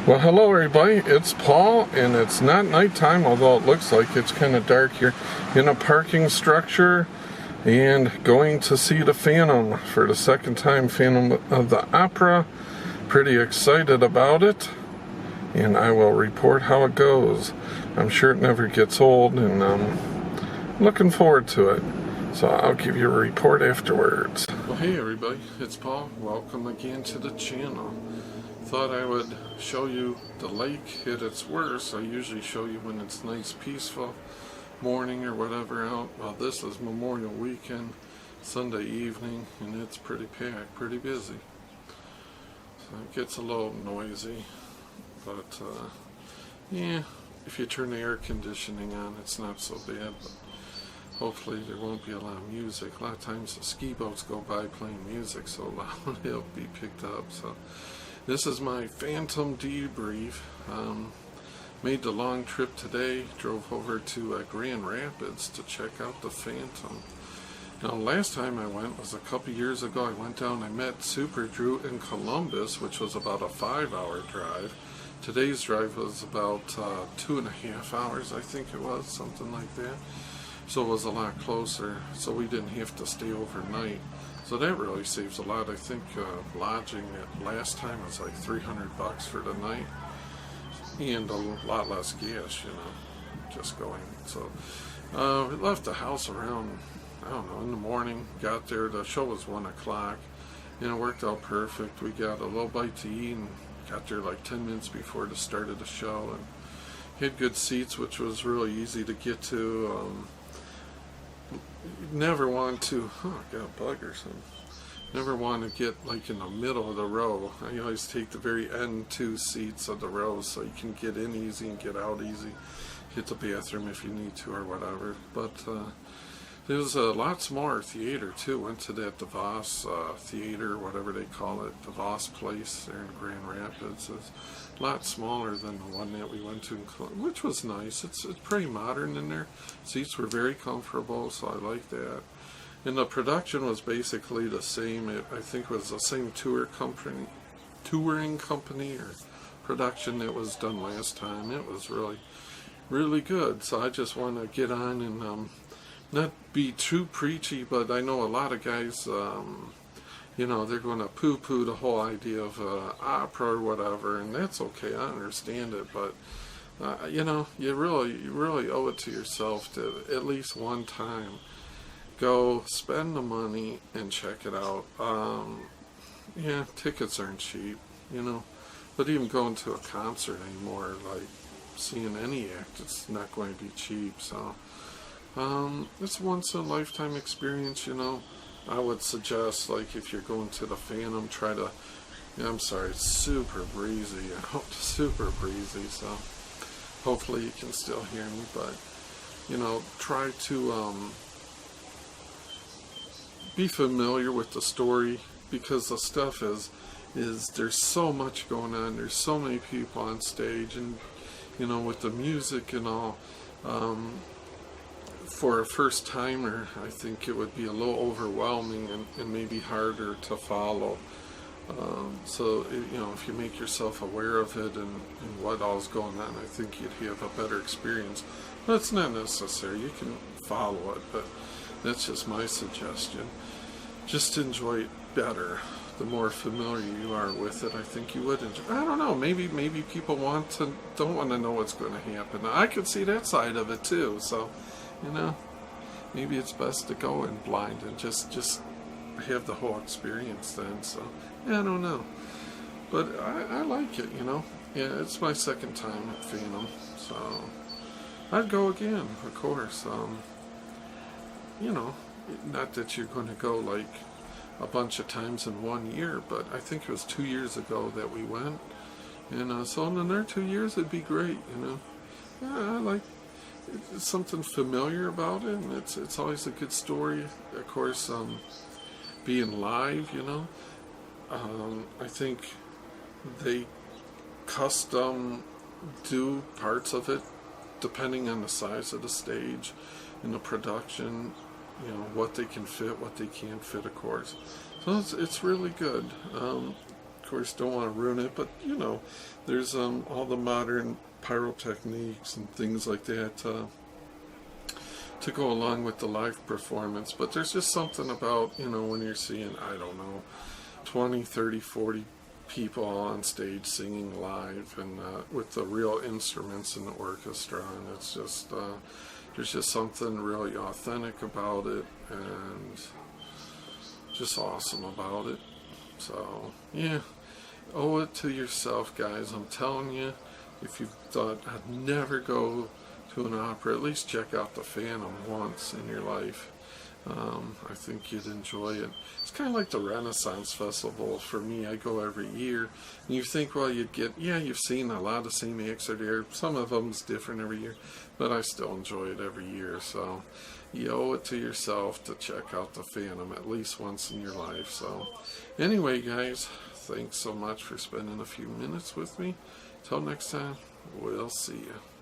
Well, hello everybody, it's Paul, and it's not nighttime, although it looks like it's kind of dark here, in a parking structure, and going to see the Phantom for the second time, Phantom of the Opera. Pretty excited about it, and I will report how it goes. I'm sure it never gets old, and I'm looking forward to it. So I'll give you a report afterwards. Well, hey everybody, it's Paul. Welcome again to the channel. Thought I would show you the lake at its worst. I usually show you when it's nice, peaceful morning or whatever out. Well, this is Memorial Weekend, Sunday evening, and it's pretty packed, pretty busy. So it gets a little noisy, but yeah, if you turn the air conditioning on, it's not so bad. But hopefully there won't be a lot of music. A lot of times the ski boats go by playing music so loud it'll be picked up. So this is my Phantom debrief. Made the long trip today. Drove over to Grand Rapids to check out the Phantom. Now, last time I went was a couple years ago. I went down, I met Super Drew in Columbus, which was about a 5-hour drive. Today's drive was about 2.5 hours, I think it was, something like that. So it was a lot closer, so we didn't have to stay overnight. So that really saves a lot. I think lodging at last time was like $300 for the night, and a lot less gas, you know, just going. So we left the house around, I don't know, in the morning. Got there, the show was 1 o'clock, and it worked out perfect. We got a little bite to eat and got there like 10 minutes before the start of the show, and had good seats, which was really easy to get to. Never want to, oh, I got a bug or something. Never want to get like in the middle of the row. I always take the very end 2 seats of the row so you can get in easy and get out easy. Hit the bathroom if you need to or whatever. But there was a lot smaller theater too. Went to that DeVos theater, whatever they call it, DeVos place there in Grand Rapids. It's a lot smaller than the one that we went to, which was nice. It's pretty modern in there. Seats were very comfortable, so I like that. And the production was basically the same. I think it was the same touring company or production that was done last time. It was really, really good. So I just want to get on and not be too preachy, but I know a lot of guys, you know, they're going to poo-poo the whole idea of opera or whatever, and that's okay. I understand it, but you know, you really owe it to yourself to at least one time go spend the money and check it out. Yeah, tickets aren't cheap, you know, but even going to a concert anymore, like seeing any act, it's not going to be cheap. So it's a once in a lifetime experience, you know. I would suggest, like, if you're going to the Phantom, try to, I'm sorry, it's super breezy, super breezy, so hopefully you can still hear me, but, you know, try to be familiar with the story, because the stuff is there's so much going on, there's so many people on stage, and, you know, with the music and all, for a first timer, I think it would be a little overwhelming and maybe harder to follow. So, you know, if you make yourself aware of it and what all's going on, I think you'd have a better experience. But it's not necessary. You can follow it, but that's just my suggestion. Just enjoy it better. The more familiar you are with it, I think you would enjoy. I don't know. Maybe people don't want to know what's going to happen. I could see that side of it too. So, you know, maybe it's best to go in blind and just have the whole experience then. So, yeah, I don't know. But I like it, you know. Yeah, it's my second time at Phantom. So, I'd go again, of course. You know, not that you're going to go like a bunch of times in 1 year, but I think it was 2 years ago that we went. And so in another 2 years, it'd be great, you know. Yeah, I like it's something familiar about it, and it's always a good story. Of course, being live, you know, I think they custom do parts of it depending on the size of the stage and the production, you know, what they can fit, what they can't fit, of course. So it's really good. course, don't want to ruin it, but you know, there's all the modern pyrotechniques and things like that to go along with the live performance. But there's just something about, you know, when you're seeing, I don't know, 20, 30, 40 people on stage singing live, and with the real instruments in the orchestra, and it's just there's just something really authentic about it and just awesome about it. So yeah, owe it to yourself, guys. I'm telling you, if you thought I'd never go to an opera, at least check out the Phantom once in your life. I think you'd enjoy it. It's kind of like the Renaissance Festival for me. I go every year. And you think, well, you'd get, yeah, you've seen a lot of the same acts are there. Some of them's different every year, but I still enjoy it every year. So you owe it to yourself to check out the Phantom at least once in your life. So anyway, guys, thanks so much for spending a few minutes with me. Till next time, we'll see you.